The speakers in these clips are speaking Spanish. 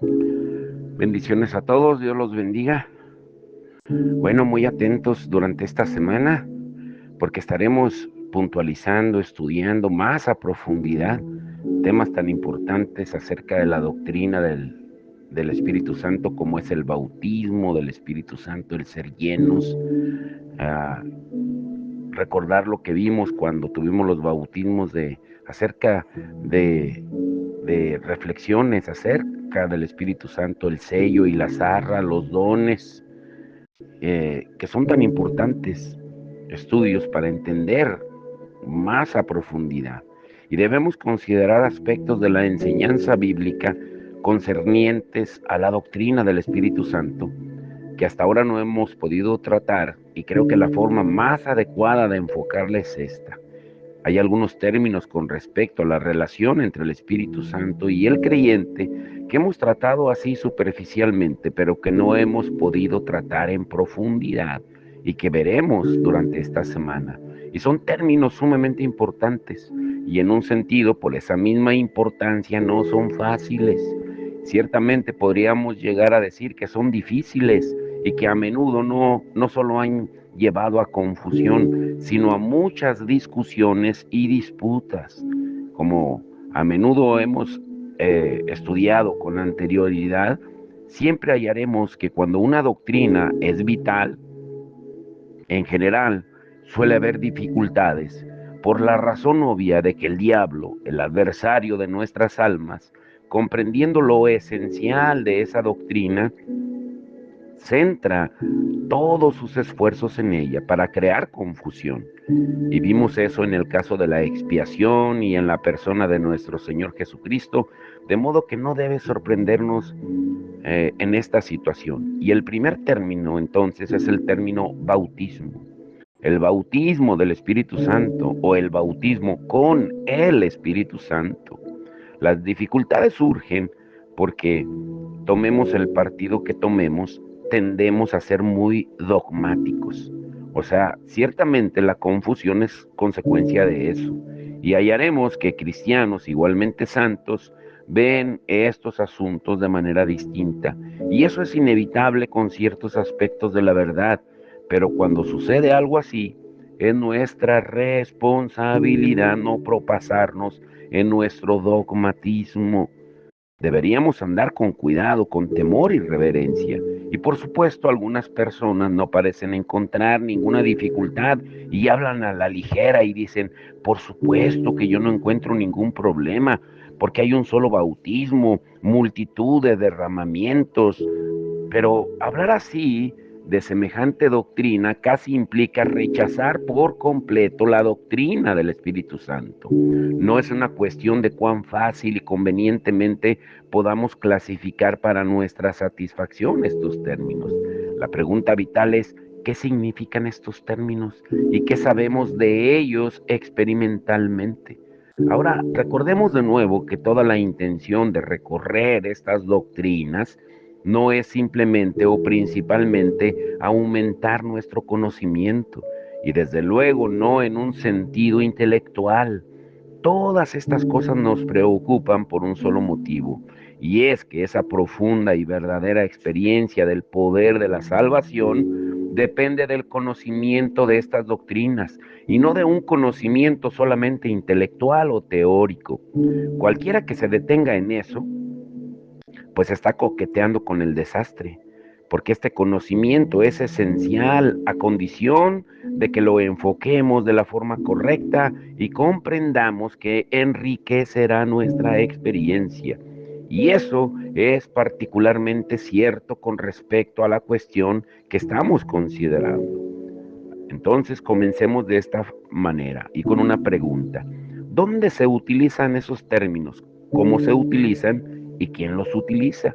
Bendiciones a todos, Dios los bendiga. Bueno, muy atentos durante esta semana porque estaremos puntualizando, estudiando más a profundidad temas tan importantes acerca de la doctrina del Espíritu Santo, como es el bautismo del Espíritu Santo, el ser llenos, a recordar lo que vimos cuando tuvimos los bautismos acerca de reflexiones acerca del Espíritu Santo, el sello y la zarra, los dones, que son tan importantes estudios para entender más a profundidad. Y debemos considerar aspectos de la enseñanza bíblica concernientes a la doctrina del Espíritu Santo que hasta ahora no hemos podido tratar, y creo que la forma más adecuada de enfocarla es esta. Hay algunos términos con respecto a la relación entre el Espíritu Santo y el creyente que hemos tratado así superficialmente, pero que no hemos podido tratar en profundidad y que veremos durante esta semana. Y son términos sumamente importantes y en un sentido, por esa misma importancia, no son fáciles. Ciertamente podríamos llegar a decir que son difíciles y que a menudo no solo han llevado a confusión, sino a muchas discusiones y disputas. Como a menudo hemos estudiado con anterioridad, siempre hallaremos que cuando una doctrina es vital, en general suele haber dificultades por la razón obvia de que el diablo, el adversario de nuestras almas, comprendiendo lo esencial de esa doctrina, centra todos sus esfuerzos en ella para crear confusión. Y vimos eso en el caso de la expiación y en la persona de nuestro Señor Jesucristo, de modo que no debe sorprendernos en esta situación. Y el primer término entonces es el término bautismo. El bautismo del Espíritu Santo o el bautismo con el Espíritu Santo. Las dificultades surgen porque tomemos el partido que tomemos, tendemos a ser muy dogmáticos. O sea, ciertamente la confusión es consecuencia de eso. Y hallaremos que cristianos igualmente santos ven estos asuntos de manera distinta. Y eso es inevitable con ciertos aspectos de la verdad. Pero cuando sucede algo así, es nuestra responsabilidad no propasarnos en nuestro dogmatismo. Deberíamos andar con cuidado, con temor y reverencia. Y por supuesto, algunas personas no parecen encontrar ninguna dificultad y hablan a la ligera y dicen, por supuesto que yo no encuentro ningún problema, porque hay un solo bautismo, multitud de derramamientos. Pero hablar así de semejante doctrina casi implica rechazar por completo la doctrina del Espíritu Santo. No es una cuestión de cuán fácil y convenientemente podamos clasificar para nuestra satisfacción estos términos. La pregunta vital es, ¿qué significan estos términos y qué sabemos de ellos experimentalmente? Ahora, recordemos de nuevo que toda la intención de recorrer estas doctrinas no es simplemente o principalmente aumentar nuestro conocimiento y desde luego no en un sentido intelectual. Todas estas cosas nos preocupan por un solo motivo, y es que esa profunda y verdadera experiencia del poder de la salvación depende del conocimiento de estas doctrinas y no de un conocimiento solamente intelectual o teórico. Cualquiera que se detenga en eso pues está coqueteando con el desastre, porque este conocimiento es esencial a condición de que lo enfoquemos de la forma correcta y comprendamos que enriquecerá nuestra experiencia. Y eso es particularmente cierto con respecto a la cuestión que estamos considerando. Entonces comencemos de esta manera y con una pregunta. ¿Dónde se utilizan esos términos? ¿Cómo se utilizan y quién los utiliza?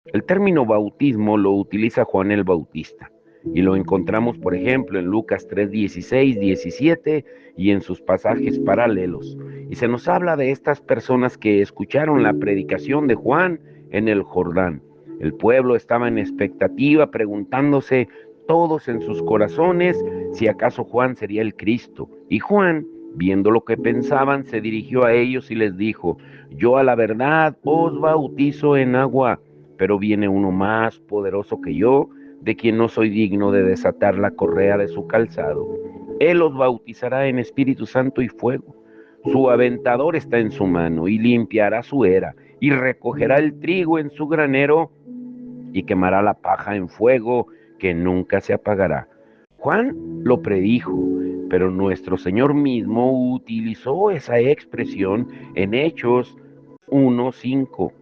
El término bautismo lo utiliza Juan el Bautista y lo encontramos, por ejemplo, en Lucas 3, 16, 17 y en sus pasajes paralelos. Y se nos habla de estas personas que escucharon la predicación de Juan en el Jordán. El pueblo estaba en expectativa, preguntándose todos en sus corazones si acaso Juan sería el Cristo. Y Juan Viendo lo que pensaban, se dirigió a ellos y les dijo: yo a la verdad os bautizo en agua, pero viene uno más poderoso que yo, de quien no soy digno de desatar la correa de su calzado. Él os bautizará en Espíritu Santo y fuego. Su aventador está en su mano y limpiará su era y recogerá el trigo en su granero y quemará la paja en fuego que nunca se apagará. Juan lo predijo, pero nuestro Señor mismo utilizó esa expresión en Hechos 1:5.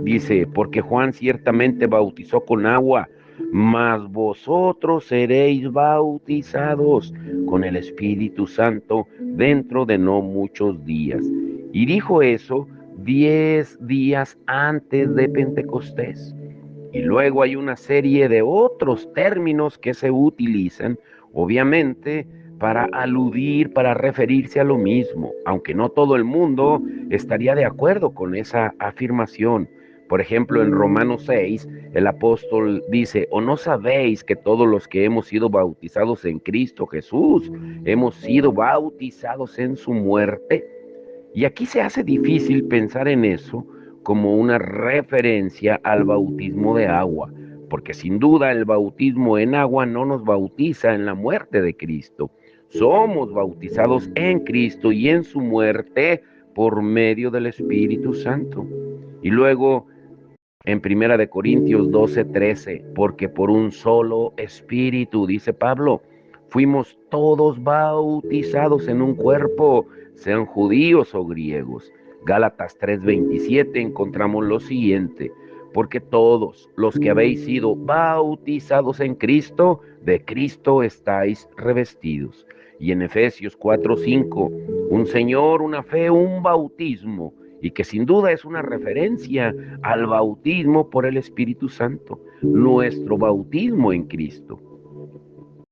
Dice: porque Juan ciertamente bautizó con agua, mas vosotros seréis bautizados con el Espíritu Santo dentro de no muchos días. Y dijo eso 10 días antes de Pentecostés. Y luego hay una serie de otros términos que se utilizan, obviamente, para aludir, para referirse a lo mismo, aunque no todo el mundo estaría de acuerdo con esa afirmación. Por ejemplo, en Romanos 6, el apóstol dice: ¿o no sabéis que todos los que hemos sido bautizados en Cristo Jesús, hemos sido bautizados en su muerte? Y aquí se hace difícil pensar en eso como una referencia al bautismo de agua, porque sin duda el bautismo en agua no nos bautiza en la muerte de Cristo. Somos bautizados en Cristo y en su muerte por medio del Espíritu Santo. Y luego en Primera de Corintios 12:13, porque por un solo espíritu, dice Pablo, fuimos todos bautizados en un cuerpo, sean judíos o griegos. Gálatas 3:27 encontramos lo siguiente: porque todos los que habéis sido bautizados en Cristo, de Cristo estáis revestidos. Y en Efesios 4:5, un Señor, una fe, un bautismo, y que sin duda es una referencia al bautismo por el Espíritu Santo, nuestro bautismo en Cristo.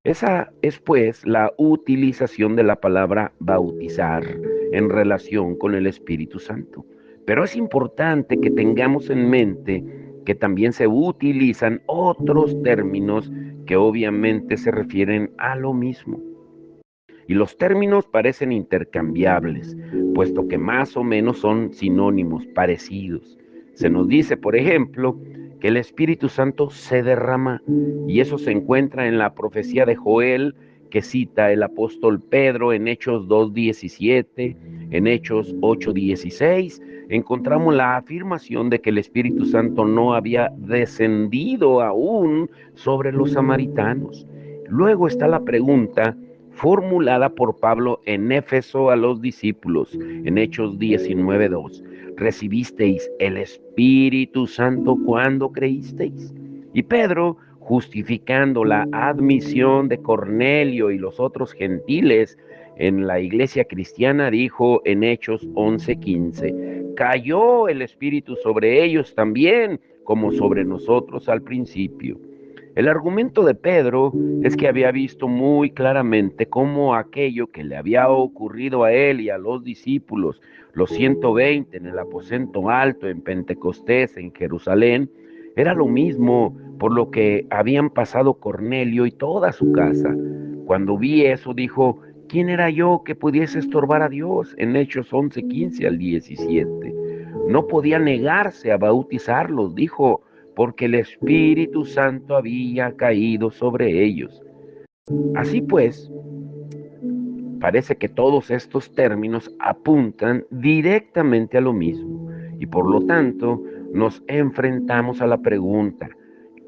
Esa es pues la utilización de la palabra bautizar en relación con el Espíritu Santo. Pero es importante que tengamos en mente que también se utilizan otros términos que obviamente se refieren a lo mismo. Y los términos parecen intercambiables, puesto que más o menos son sinónimos, parecidos. Se nos dice, por ejemplo, que el Espíritu Santo se derrama, y eso se encuentra en la profecía de Joel que cita el apóstol Pedro en Hechos 2:17, en Hechos 8:16. Encontramos la afirmación de que el Espíritu Santo no había descendido aún sobre los samaritanos. Luego está la pregunta formulada por Pablo en Éfeso a los discípulos, en Hechos 19:2. ¿Recibisteis el Espíritu Santo cuando creísteis? Y Pedro, justificando la admisión de Cornelio y los otros gentiles en la iglesia cristiana, dijo en Hechos 11:15: cayó el Espíritu sobre ellos también, como sobre nosotros al principio. El argumento de Pedro es que había visto muy claramente cómo aquello que le había ocurrido a él y a los discípulos, los 120 en el aposento alto en Pentecostés, en Jerusalén, era lo mismo por lo que habían pasado Cornelio y toda su casa. Cuando vi eso, dijo: ¿quién era yo que pudiese estorbar a Dios? En Hechos 11:15 al 17. No podía negarse a bautizarlos, dijo, porque el Espíritu Santo había caído sobre ellos. Así pues, parece que todos estos términos apuntan directamente a lo mismo y por lo tanto nos enfrentamos a la pregunta: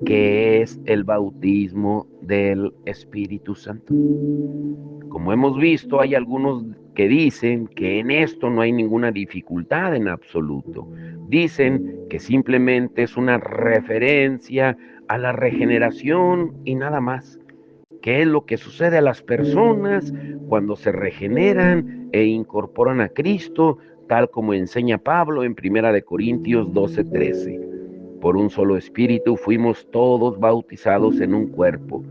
¿qué es el bautismo del Espíritu Santo? Como hemos visto, hay algunos que dicen que en esto no hay ninguna dificultad en absoluto. Dicen que simplemente es una referencia a la regeneración y nada más. ¿Qué es lo que sucede a las personas cuando se regeneran e incorporan a Cristo, tal como enseña Pablo en Primera de Corintios 12:13? Por un solo espíritu fuimos todos bautizados en un cuerpo,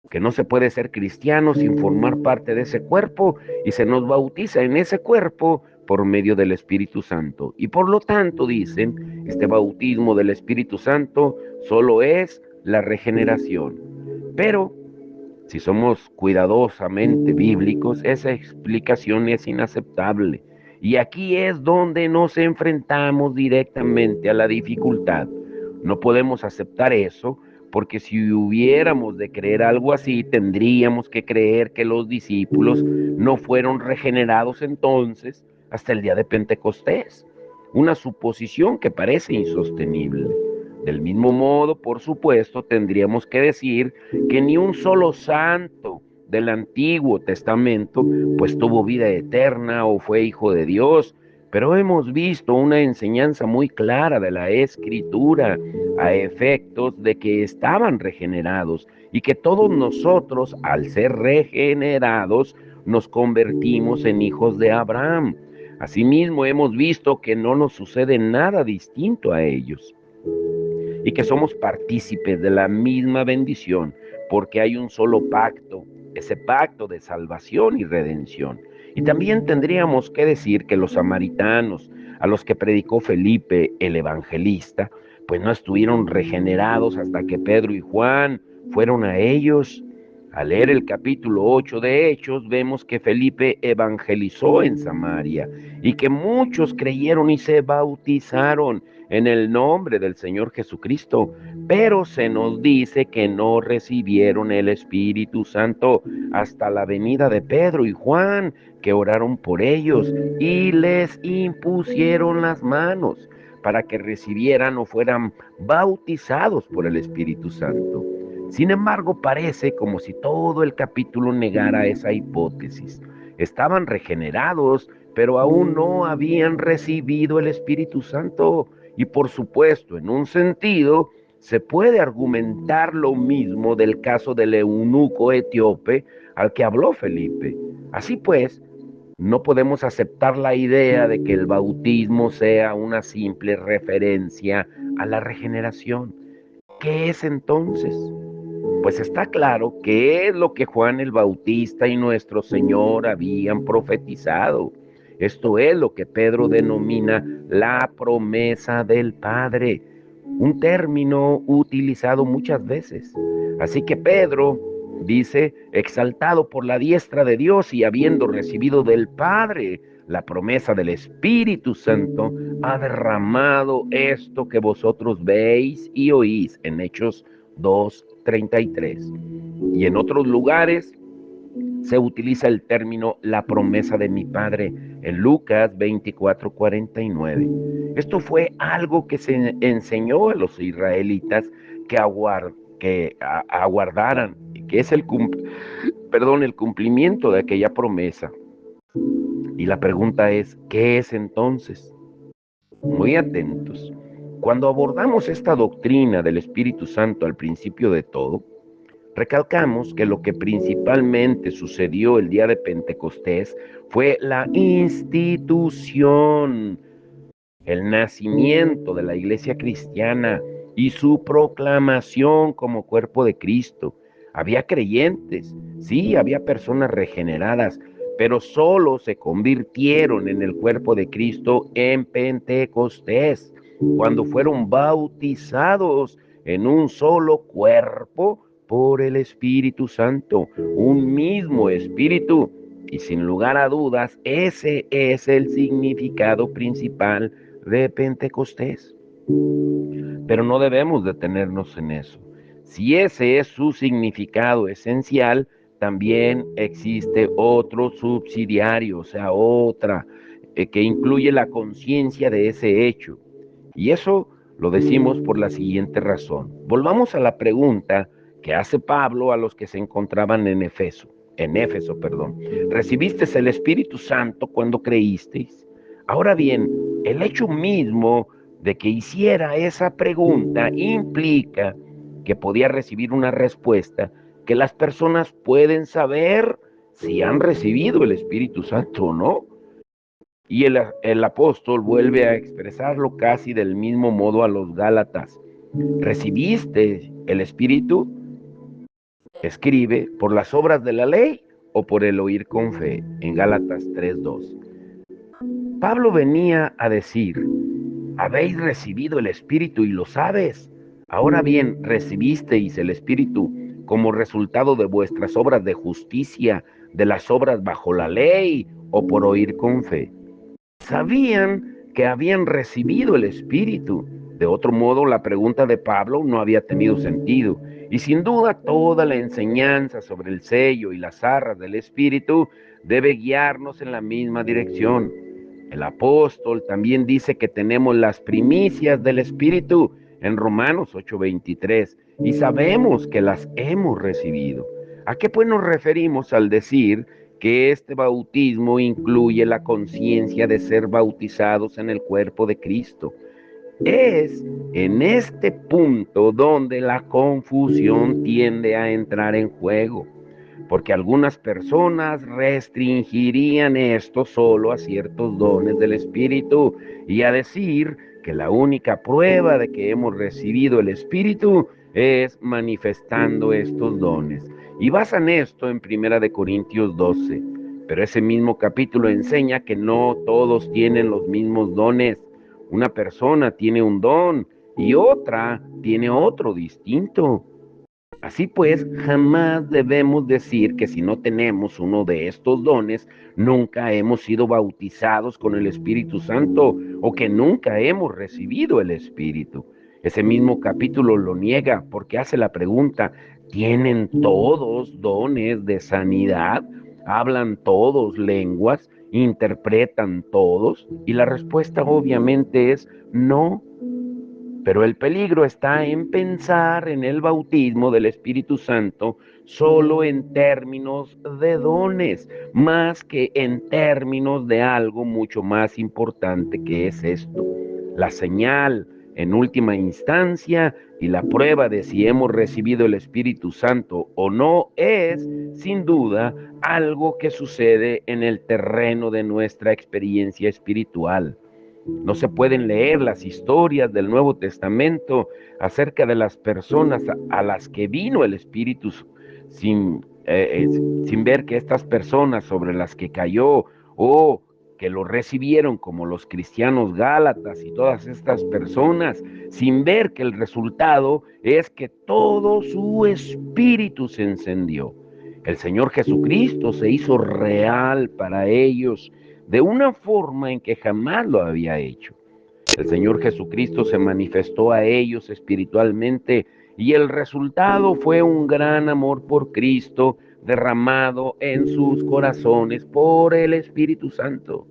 que no se puede ser cristiano sin formar parte de ese cuerpo, y se nos bautiza en ese cuerpo por medio del Espíritu Santo. Y por lo tanto, dicen, este bautismo del Espíritu Santo solo es la regeneración. Pero Si somos cuidadosamente bíblicos, esa explicación es inaceptable. Y aquí es donde nos enfrentamos directamente a la dificultad. No podemos aceptar eso porque si hubiéramos de creer algo así, tendríamos que creer que los discípulos no fueron regenerados entonces hasta el día de Pentecostés. Una suposición que parece insostenible. Del mismo modo, por supuesto, tendríamos que decir que ni un solo santo del Antiguo Testamento pues tuvo vida eterna o fue hijo de Dios, pero hemos visto una enseñanza muy clara de la Escritura a efectos de que estaban regenerados y que todos nosotros, al ser regenerados, nos convertimos en hijos de Abraham. Asimismo, hemos visto que no nos sucede nada distinto a ellos y que somos partícipes de la misma bendición, porque hay un solo pacto, ese pacto de salvación y redención. Y también tendríamos que decir que los samaritanos, a los que predicó Felipe el evangelista, pues no estuvieron regenerados hasta que Pedro y Juan fueron a ellos. Al leer el capítulo 8 de Hechos, vemos que Felipe evangelizó en Samaria y que muchos creyeron y se bautizaron en el nombre del Señor Jesucristo, pero se nos dice que no recibieron el Espíritu Santo hasta la venida de Pedro y Juan, que oraron por ellos y les impusieron las manos para que recibieran o fueran bautizados por el Espíritu Santo. Sin embargo, parece como si todo el capítulo negara esa hipótesis. Estaban regenerados, pero aún no habían recibido el Espíritu Santo. Y por supuesto, en un sentido, se puede argumentar lo mismo del caso del eunuco etíope al que habló Felipe. Así pues, no podemos aceptar la idea de que el bautismo sea una simple referencia a la regeneración. ¿Qué es entonces? Pues está claro que es lo que Juan el Bautista y nuestro Señor habían profetizado. Esto es lo que Pedro denomina la promesa del Padre, un término utilizado muchas veces. Así que Pedro dice, exaltado por la diestra de Dios y habiendo recibido del Padre la promesa del Espíritu Santo, ha derramado esto que vosotros veis y oís en Hechos 2:33. Y en otros lugares se utiliza el término la promesa de mi Padre en Lucas 24:49. Esto fue algo que se enseñó a los israelitas que aguardaran, que es el cumplimiento de aquella promesa. Y la pregunta es, ¿qué es entonces? Muy atentos. Cuando abordamos esta doctrina del Espíritu Santo al principio de todo, recalcamos que lo que principalmente sucedió el día de Pentecostés fue la institución, el nacimiento de la iglesia cristiana y su proclamación como cuerpo de Cristo. Había creyentes, sí, había personas regeneradas, pero solo se convirtieron en el cuerpo de Cristo en Pentecostés, cuando fueron bautizados en un solo cuerpo por el Espíritu Santo, un mismo Espíritu. Y sin lugar a dudas, ese es el significado principal de Pentecostés. Pero no debemos detenernos en eso. Si ese es su significado esencial, también existe otro subsidiario, o sea, otra, que incluye la conciencia de ese hecho. Y eso lo decimos por la siguiente razón. Volvamos a la pregunta que hace Pablo a los que se encontraban en Éfeso, perdón. ¿Recibiste el Espíritu Santo cuando creísteis? Ahora bien, el hecho mismo de que hiciera esa pregunta implica que podía recibir una respuesta que las personas pueden saber si han recibido el Espíritu Santo o no. Y el apóstol vuelve a expresarlo casi del mismo modo a los Gálatas. ¿Recibiste el Espíritu? Escribe, ¿por las obras de la ley o por el oír con fe? En Gálatas 3:2. Pablo venía a decir, habéis recibido el Espíritu y lo sabes. Ahora bien, recibisteis el Espíritu como resultado de vuestras obras de justicia, de las obras bajo la ley o por oír con fe. Sabían que habían recibido el Espíritu. De otro modo, la pregunta de Pablo no había tenido sentido. Y sin duda, toda la enseñanza sobre el sello y las arras del Espíritu debe guiarnos en la misma dirección. El apóstol también dice que tenemos las primicias del Espíritu en Romanos 8:23 y sabemos que las hemos recibido. ¿A qué pues nos referimos al decir que este bautismo incluye la conciencia de ser bautizados en el cuerpo de Cristo? Es en este punto donde la confusión tiende a entrar en juego, porque algunas personas restringirían esto solo a ciertos dones del Espíritu y a decir que la única prueba de que hemos recibido el Espíritu es manifestando estos dones. Y basan esto en 1 Corintios 12. Pero ese mismo capítulo enseña que no todos tienen los mismos dones. Una persona tiene un don y otra tiene otro distinto. Así pues, jamás debemos decir que si no tenemos uno de estos dones, nunca hemos sido bautizados con el Espíritu Santo o que nunca hemos recibido el Espíritu. Ese mismo capítulo lo niega porque hace la pregunta, ¿tienen todos dones de sanidad? ¿Hablan todos lenguas? ¿Interpretan todos? Y la respuesta obviamente es no. Pero el peligro está en pensar en el bautismo del Espíritu Santo solo en términos de dones, más que en términos de algo mucho más importante que es esto. La señal, en última instancia, y la prueba de si hemos recibido el Espíritu Santo o no es, sin duda, algo que sucede en el terreno de nuestra experiencia espiritual. No se pueden leer las historias del Nuevo Testamento acerca de las personas a las que vino el Espíritu sin, sin ver que estas personas sobre las que cayó o que lo recibieron como los cristianos gálatas y todas estas personas, sin ver que el resultado es que todo su espíritu se encendió. El Señor Jesucristo se hizo real para ellos de una forma en que jamás lo había hecho. El Señor Jesucristo se manifestó a ellos espiritualmente y el resultado fue un gran amor por Cristo derramado en sus corazones por el Espíritu Santo.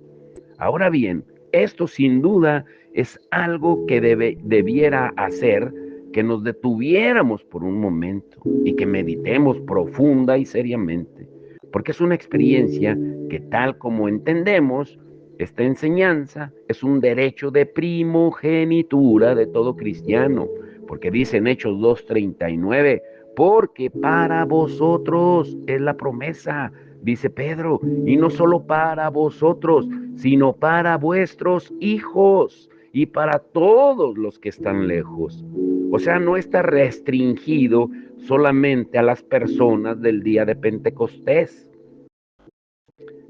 Ahora bien, esto sin duda es algo que debiera hacer que nos detuviéramos por un momento y que meditemos profunda y seriamente, porque es una experiencia que tal como entendemos, esta enseñanza es un derecho de primogenitura de todo cristiano, porque dice en Hechos 2:39, porque para vosotros es la promesa, dice Pedro, y no solo para vosotros, sino para vuestros hijos y para todos los que están lejos. O sea, no está restringido solamente a las personas del día de Pentecostés,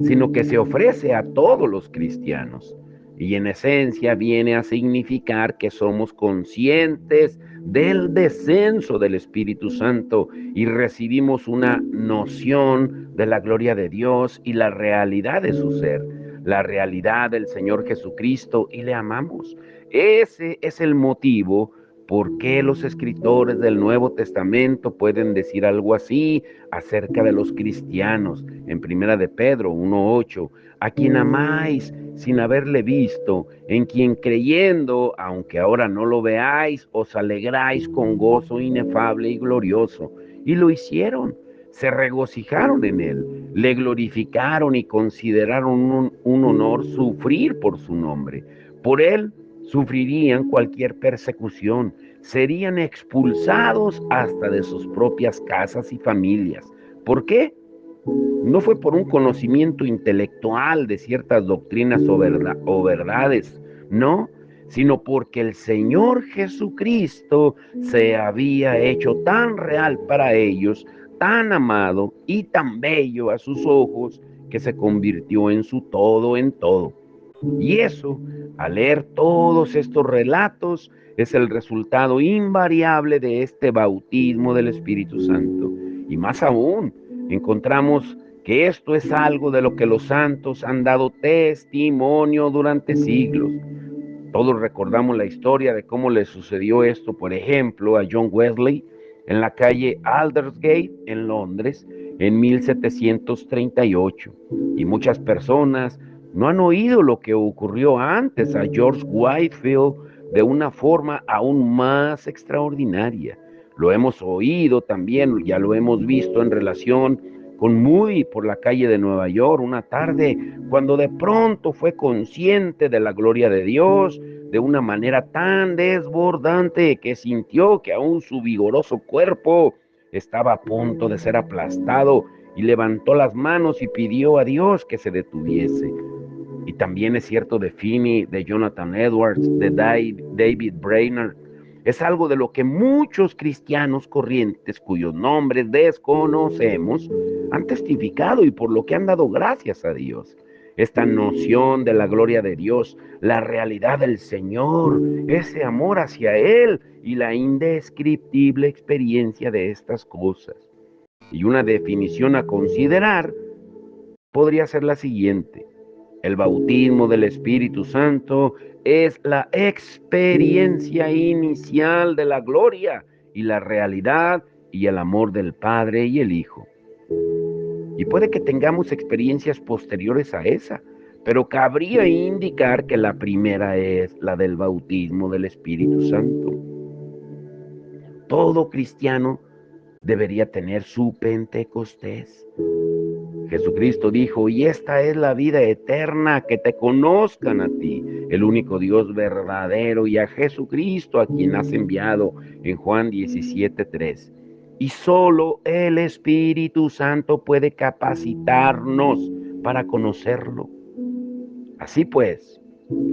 sino que se ofrece a todos los cristianos. Y en esencia viene a significar que somos conscientes del descenso del Espíritu Santo y recibimos una noción de la gloria de Dios y la realidad de su ser, la realidad del Señor Jesucristo y le amamos. Ese es el motivo por qué los escritores del Nuevo Testamento pueden decir algo así acerca de los cristianos. En Primera de Pedro 1:8, a quien amáis sin haberle visto, en quien creyendo, aunque ahora no lo veáis, os alegráis con gozo inefable y glorioso. Y lo hicieron, se regocijaron en él, le glorificaron y consideraron un honor sufrir por su nombre. Por él sufrirían cualquier persecución, serían expulsados hasta de sus propias casas y familias. ¿Por qué? No fue por un conocimiento intelectual de ciertas doctrinas o verdades, no, sino porque el Señor Jesucristo se había hecho tan real para ellos, tan amado y tan bello a sus ojos, que se convirtió en su todo en todo. Y eso, al leer todos estos relatos, es el resultado invariable de este bautismo del Espíritu Santo. Y más aún, encontramos que esto es algo de lo que los santos han dado testimonio durante siglos. Todos recordamos la historia de cómo le sucedió esto, por ejemplo, a John Wesley en la calle Aldersgate en Londres en 1738. Y muchas personas no han oído lo que ocurrió antes a George Whitefield de una forma aún más extraordinaria. Lo hemos oído también, ya lo hemos visto en relación con Moody por la calle de Nueva York una tarde, cuando de pronto fue consciente de la gloria de Dios de una manera tan desbordante que sintió que aún su vigoroso cuerpo estaba a punto de ser aplastado y levantó las manos y pidió a Dios que se detuviese. Y también es cierto de Finney, de Jonathan Edwards, de David Brainerd. Es algo de lo que muchos cristianos corrientes, cuyos nombres desconocemos, han testificado y por lo que han dado gracias a Dios. Esta noción de la gloria de Dios, la realidad del Señor, ese amor hacia Él y la indescriptible experiencia de estas cosas. Y una definición a considerar podría ser la siguiente. El bautismo del Espíritu Santo es la experiencia inicial de la gloria y la realidad y el amor del Padre y el Hijo. Y puede que tengamos experiencias posteriores a esa, pero cabría indicar que la primera es la del bautismo del Espíritu Santo. Todo cristiano debería tener su Pentecostés. Jesucristo dijo, y esta es la vida eterna, que te conozcan a ti, el único Dios verdadero, y a Jesucristo a quien has enviado en Juan 17:3. Y solo el Espíritu Santo puede capacitarnos para conocerlo. Así pues,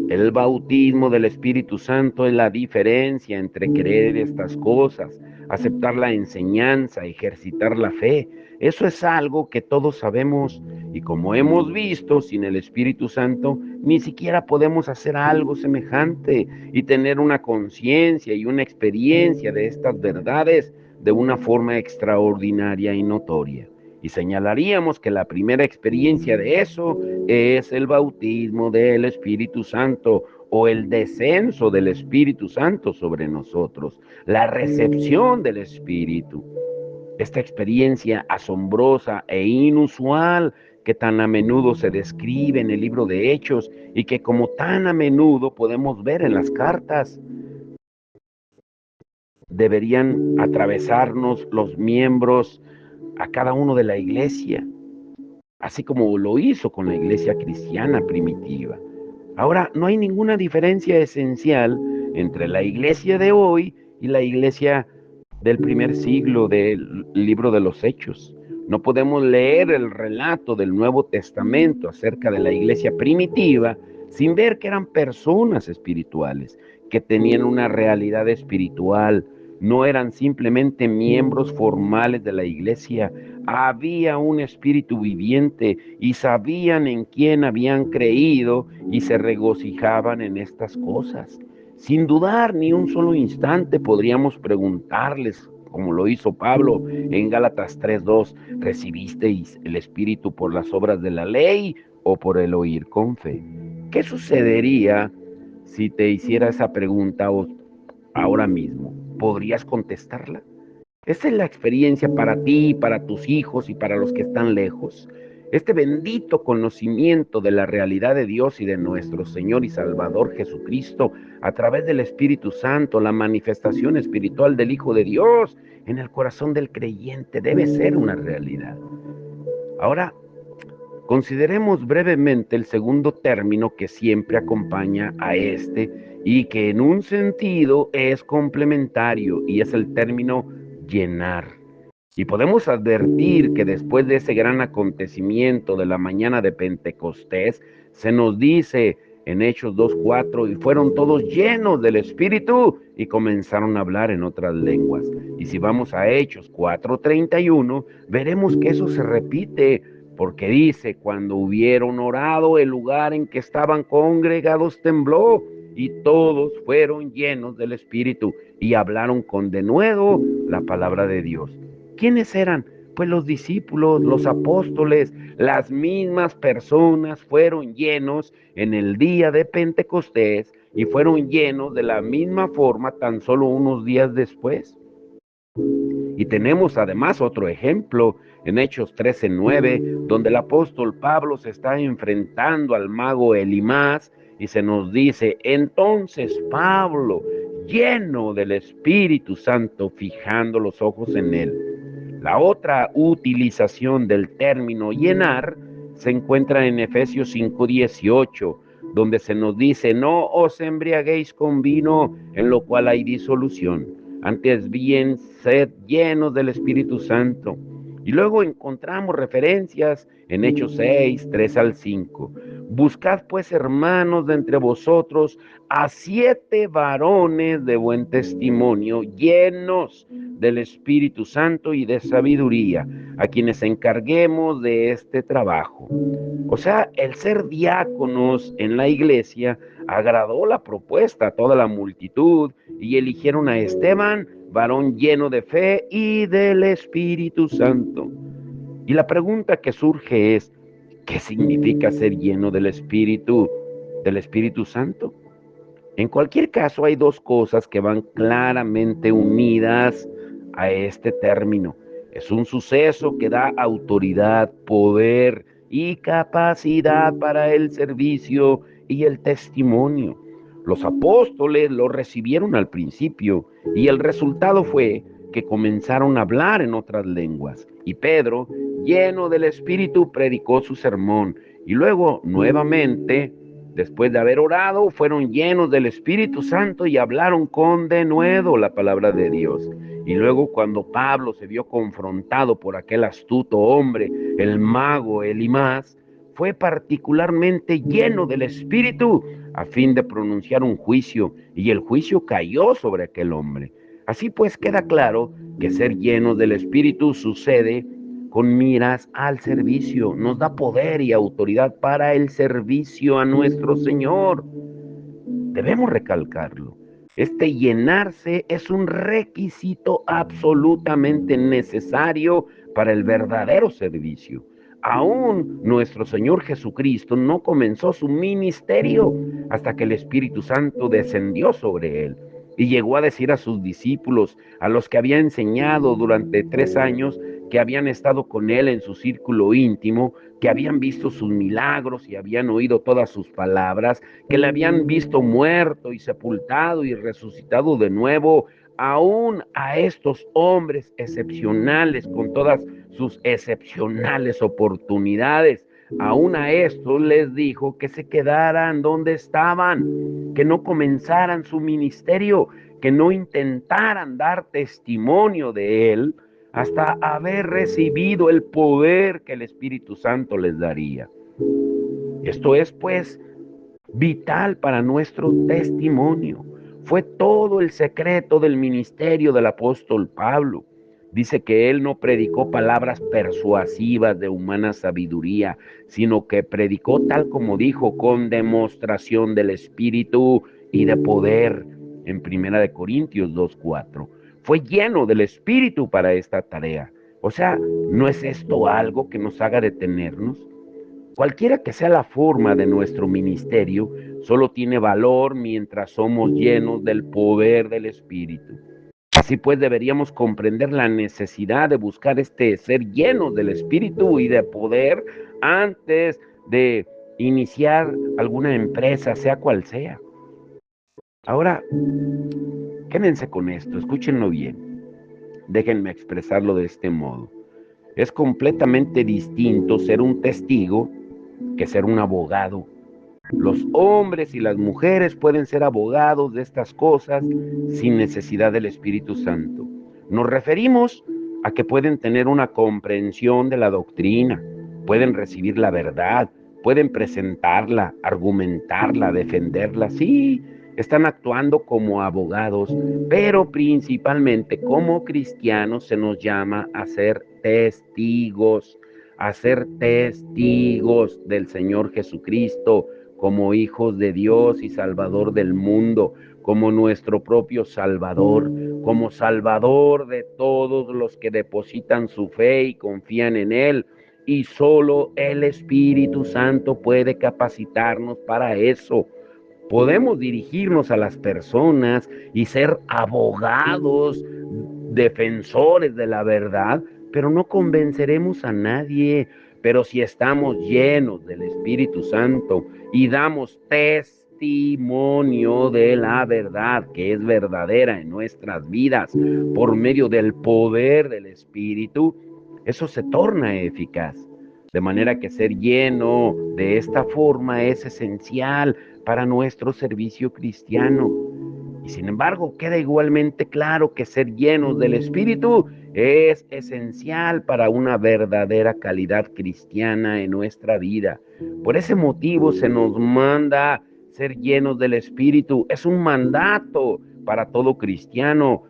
el bautismo del Espíritu Santo es la diferencia entre creer estas cosas, aceptar la enseñanza, ejercitar la fe. Eso es algo que todos sabemos y como hemos visto, sin el Espíritu Santo ni siquiera podemos hacer algo semejante y tener una conciencia y una experiencia de estas verdades de una forma extraordinaria y notoria. Y señalaríamos que la primera experiencia de eso es el bautismo del Espíritu Santo o el descenso del Espíritu Santo sobre nosotros, la recepción del Espíritu. Esta experiencia asombrosa e inusual que tan a menudo se describe en el libro de Hechos y que como tan a menudo podemos ver en las cartas, deberían atravesarnos los miembros a cada uno de la iglesia, así como lo hizo con la iglesia cristiana primitiva. Ahora, no hay ninguna diferencia esencial entre la iglesia de hoy y la iglesia del primer siglo del libro de los Hechos. No podemos leer el relato del Nuevo Testamento acerca de la iglesia primitiva sin ver que eran personas espirituales, que tenían una realidad espiritual, no eran simplemente miembros formales de la iglesia, había un espíritu viviente y sabían en quién habían creído y se regocijaban en estas cosas. Sin dudar ni un solo instante podríamos preguntarles, como lo hizo Pablo en Gálatas 3:2, ¿recibisteis el Espíritu por las obras de la ley o por el oír con fe? ¿Qué sucedería si te hiciera esa pregunta ahora mismo? ¿Podrías contestarla? Esta es la experiencia para ti, para tus hijos y para los que están lejos. Este bendito conocimiento de la realidad de Dios y de nuestro Señor y Salvador Jesucristo a través del Espíritu Santo, la manifestación espiritual del Hijo de Dios en el corazón del creyente debe ser una realidad. Ahora, consideremos brevemente el segundo término que siempre acompaña a este y que en un sentido es complementario y es el término llenar. Y podemos advertir que después de ese gran acontecimiento de la mañana de Pentecostés, se nos dice en Hechos 2:4, y fueron todos llenos del Espíritu y comenzaron a hablar en otras lenguas. Y si vamos a Hechos 4:31, veremos que eso se repite porque dice, cuando hubieron orado, el lugar en que estaban congregados tembló, y todos fueron llenos del Espíritu, y hablaron con denuedo la palabra de Dios. ¿Quiénes eran? Pues los discípulos, los apóstoles, las mismas personas fueron llenos en el día de Pentecostés y fueron llenos de la misma forma tan solo unos días después. Y tenemos además otro ejemplo en Hechos 13:9, donde el apóstol Pablo se está enfrentando al mago Elimás y se nos dice, entonces Pablo, lleno del Espíritu Santo, fijando los ojos en él. La otra utilización del término llenar se encuentra en Efesios 5:18, donde se nos dice, no os embriaguéis con vino, en lo cual hay disolución, antes bien sed llenos del Espíritu Santo. Y luego encontramos referencias en Hechos 6:3-5. Buscad pues, hermanos, de entre vosotros a 7 varones de buen testimonio, llenos del Espíritu Santo y de sabiduría, a quienes encarguemos de este trabajo. O sea, el ser diáconos en la iglesia agradó la propuesta a toda la multitud y eligieron a Esteban, varón lleno de fe y del Espíritu Santo. Y la pregunta que surge es, ¿qué significa ser lleno del Espíritu Santo? En cualquier caso, hay dos cosas que van claramente unidas a este término. Es un suceso que da autoridad, poder y capacidad para el servicio y el testimonio. Los apóstoles lo recibieron al principio y el resultado fue que comenzaron a hablar en otras lenguas. Y Pedro, lleno del Espíritu, predicó su sermón. Y luego, nuevamente, después de haber orado, fueron llenos del Espíritu Santo y hablaron con denuedo la palabra de Dios. Y luego, cuando Pablo se vio confrontado por aquel astuto hombre, el mago Elimás, fue particularmente lleno del Espíritu a fin de pronunciar un juicio, y el juicio cayó sobre aquel hombre. Así pues, queda claro que ser llenos del Espíritu sucede con miras al servicio, nos da poder y autoridad para el servicio a nuestro Señor. Debemos recalcarlo. Este llenarse es un requisito absolutamente necesario para el verdadero servicio. Aún nuestro Señor Jesucristo no comenzó su ministerio hasta que el Espíritu Santo descendió sobre él y llegó a decir a sus discípulos, a los que había enseñado durante 3 años, que habían estado con él en su círculo íntimo, que habían visto sus milagros y habían oído todas sus palabras, que le habían visto muerto y sepultado y resucitado de nuevo, aún a estos hombres excepcionales con todas sus excepcionales oportunidades. Aún a estos les dijo que se quedaran donde estaban, que no comenzaran su ministerio, que no intentaran dar testimonio de él hasta haber recibido el poder que el Espíritu Santo les daría. Esto es, pues, vital para nuestro testimonio. Fue todo el secreto del ministerio del apóstol Pablo. Dice que él no predicó palabras persuasivas de humana sabiduría, sino que predicó tal como dijo, con demostración del Espíritu y de poder, en 1 Corintios 2:4. Fue lleno del Espíritu para esta tarea. O sea, ¿no es esto algo que nos haga detenernos? Cualquiera que sea la forma de nuestro ministerio, solo tiene valor mientras somos llenos del poder del Espíritu. Así pues, deberíamos comprender la necesidad de buscar ser llenos del Espíritu y de poder antes de iniciar alguna empresa, sea cual sea. Ahora, quédense con esto, escúchenlo bien. Déjenme expresarlo de este modo. Es completamente distinto ser un testigo que ser un abogado. Los hombres y las mujeres pueden ser abogados de estas cosas sin necesidad del Espíritu Santo. Nos referimos a que pueden tener una comprensión de la doctrina, pueden recibir la verdad, pueden presentarla, argumentarla, defenderla. Sí, están actuando como abogados, pero principalmente como cristianos se nos llama a ser testigos. a ser testigos del Señor Jesucristo como hijos de Dios y Salvador del mundo, como nuestro propio Salvador, como Salvador de todos los que depositan su fe y confían en Él. Y solo el Espíritu Santo puede capacitarnos para eso. Podemos dirigirnos a las personas y ser abogados, defensores de la verdad, pero no convenceremos a nadie. Pero si estamos llenos del Espíritu Santo y damos testimonio de la verdad que es verdadera en nuestras vidas por medio del poder del Espíritu, eso se torna eficaz. De manera que ser lleno de esta forma es esencial para nuestro servicio cristiano. Y sin embargo, queda igualmente claro que ser llenos del Espíritu es esencial para una verdadera calidad cristiana en nuestra vida. Por ese motivo se nos manda ser llenos del Espíritu. Es un mandato para todo cristiano.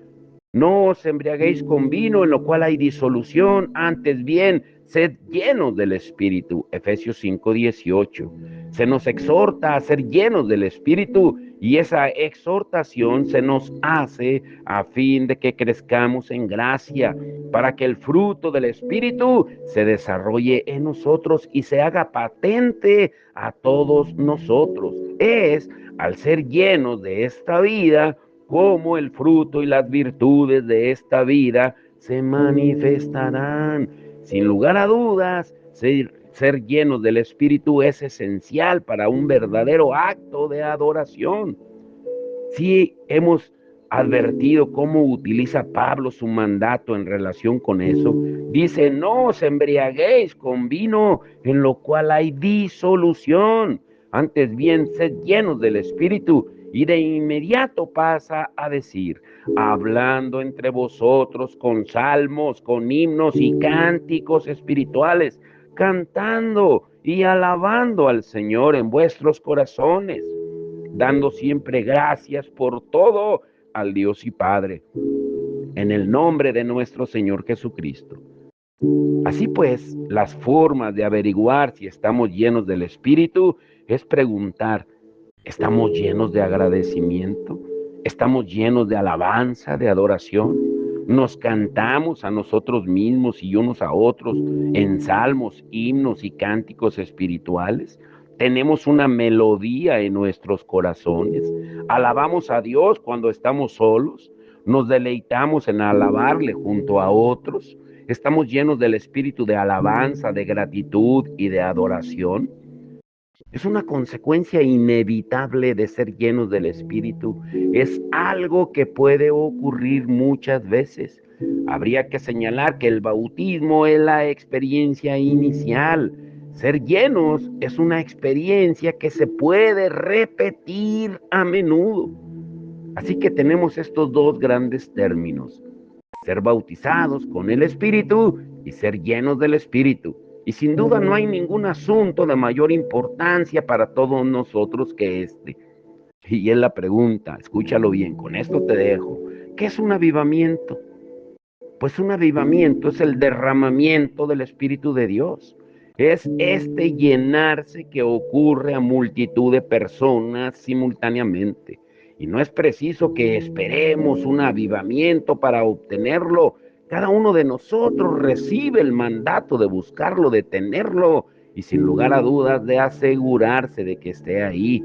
No os embriaguéis con vino, en lo cual hay disolución, antes bien, sed llenos del Espíritu. Efesios 5:18. Se nos exhorta a ser llenos del Espíritu y esa exhortación se nos hace a fin de que crezcamos en gracia, para que el fruto del Espíritu se desarrolle en nosotros y se haga patente a todos nosotros. Es al ser llenos de esta vida cómo el fruto y las virtudes de esta vida se manifestarán. Sin lugar a dudas, ser llenos del Espíritu es esencial para un verdadero acto de adoración. Sí, hemos advertido cómo utiliza Pablo su mandato en relación con eso. Dice, no os embriaguéis con vino, en lo cual hay disolución. Antes bien, sed llenos del Espíritu. Y de inmediato pasa a decir, hablando entre vosotros con salmos, con himnos y cánticos espirituales, cantando y alabando al Señor en vuestros corazones, dando siempre gracias por todo al Dios y Padre, en el nombre de nuestro Señor Jesucristo. Así pues, las formas de averiguar si estamos llenos del Espíritu es preguntar, ¿estamos llenos de agradecimiento? ¿Estamos llenos de alabanza, de adoración? ¿Nos cantamos a nosotros mismos y unos a otros en salmos, himnos y cánticos espirituales? ¿Tenemos una melodía en nuestros corazones? ¿Alabamos a Dios cuando estamos solos? ¿Nos deleitamos en alabarle junto a otros? ¿Estamos llenos del espíritu de alabanza, de gratitud y de adoración? Es una consecuencia inevitable de ser llenos del Espíritu. Es algo que puede ocurrir muchas veces. Habría que señalar que el bautismo es la experiencia inicial. Ser llenos es una experiencia que se puede repetir a menudo. Así que tenemos estos dos grandes términos: ser bautizados con el Espíritu y ser llenos del Espíritu. Y sin duda no hay ningún asunto de mayor importancia para todos nosotros que este. Y es la pregunta, escúchalo bien, con esto te dejo. ¿Qué es un avivamiento? Pues un avivamiento es el derramamiento del Espíritu de Dios. Es este llenarse que ocurre a multitud de personas simultáneamente. Y no es preciso que esperemos un avivamiento para obtenerlo. Cada uno de nosotros recibe el mandato de buscarlo, de tenerlo y sin lugar a dudas de asegurarse de que esté ahí.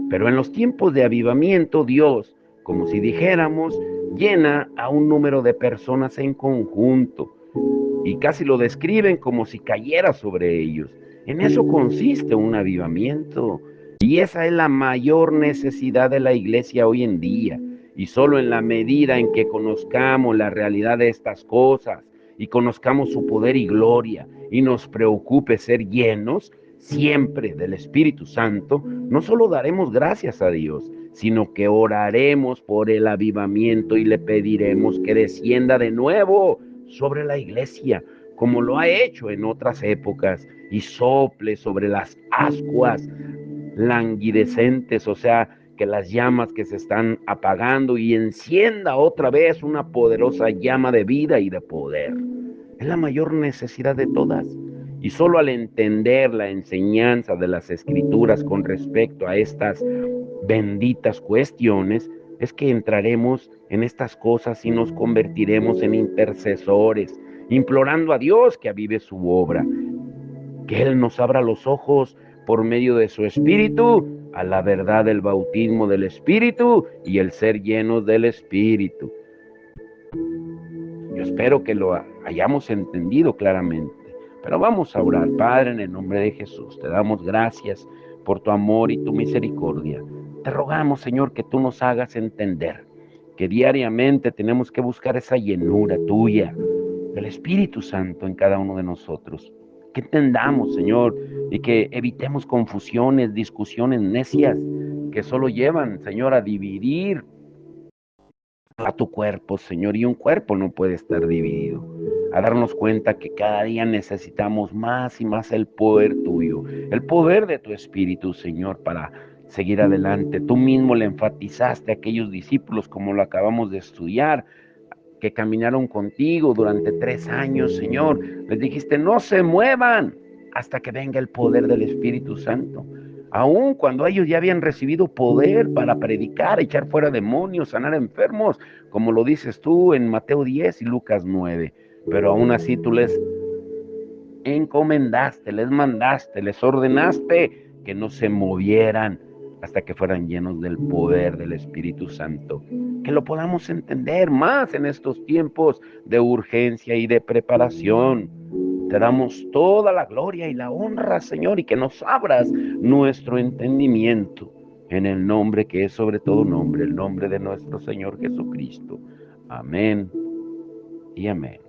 Pero en los tiempos de avivamiento, Dios, como si dijéramos, llena a un número de personas en conjunto y casi lo describen como si cayera sobre ellos. En eso consiste un avivamiento y esa es la mayor necesidad de la iglesia hoy en día. Y solo en la medida en que conozcamos la realidad de estas cosas y conozcamos su poder y gloria y nos preocupe ser llenos siempre del Espíritu Santo, no solo daremos gracias a Dios, sino que oraremos por el avivamiento y le pediremos que descienda de nuevo sobre la iglesia, como lo ha hecho en otras épocas, y sople sobre las ascuas languidecentes, o sea, que las llamas que se están apagando, y encienda otra vez una poderosa llama de vida y de poder. Es la mayor necesidad de todas. Y solo al entender la enseñanza de las Escrituras con respecto a estas benditas cuestiones, es que entraremos en estas cosas y nos convertiremos en intercesores, implorando a Dios que avive su obra, que Él nos abra los ojos por medio de su Espíritu a la verdad del bautismo del Espíritu y el ser llenos del Espíritu. Yo espero que lo hayamos entendido claramente. Pero vamos a orar. Padre, en el nombre de Jesús, te damos gracias por tu amor y tu misericordia. Te rogamos, Señor, que tú nos hagas entender que diariamente tenemos que buscar esa llenura tuya, del Espíritu Santo en cada uno de nosotros. Que entendamos, Señor, y que evitemos confusiones, discusiones necias que solo llevan, Señor, a dividir a tu cuerpo, Señor, y un cuerpo no puede estar dividido. A darnos cuenta que cada día necesitamos más y más el poder tuyo, el poder de tu Espíritu, Señor, para seguir adelante. Tú mismo le enfatizaste a aquellos discípulos, como lo acabamos de estudiar, que caminaron contigo durante 3 años, Señor. Les dijiste, no se muevan hasta que venga el poder del Espíritu Santo. Aun cuando ellos ya habían recibido poder para predicar, echar fuera demonios, sanar enfermos, como lo dices tú en Mateo 10 y Lucas 9. Pero aún así tú les encomendaste, les mandaste, les ordenaste que no se movieran hasta que fueran llenos del poder del Espíritu Santo. Que lo podamos entender más en estos tiempos de urgencia y de preparación. Te damos toda la gloria y la honra, Señor, y que nos abras nuestro entendimiento en el nombre que es sobre todo nombre, el nombre de nuestro Señor Jesucristo. Amén y amén.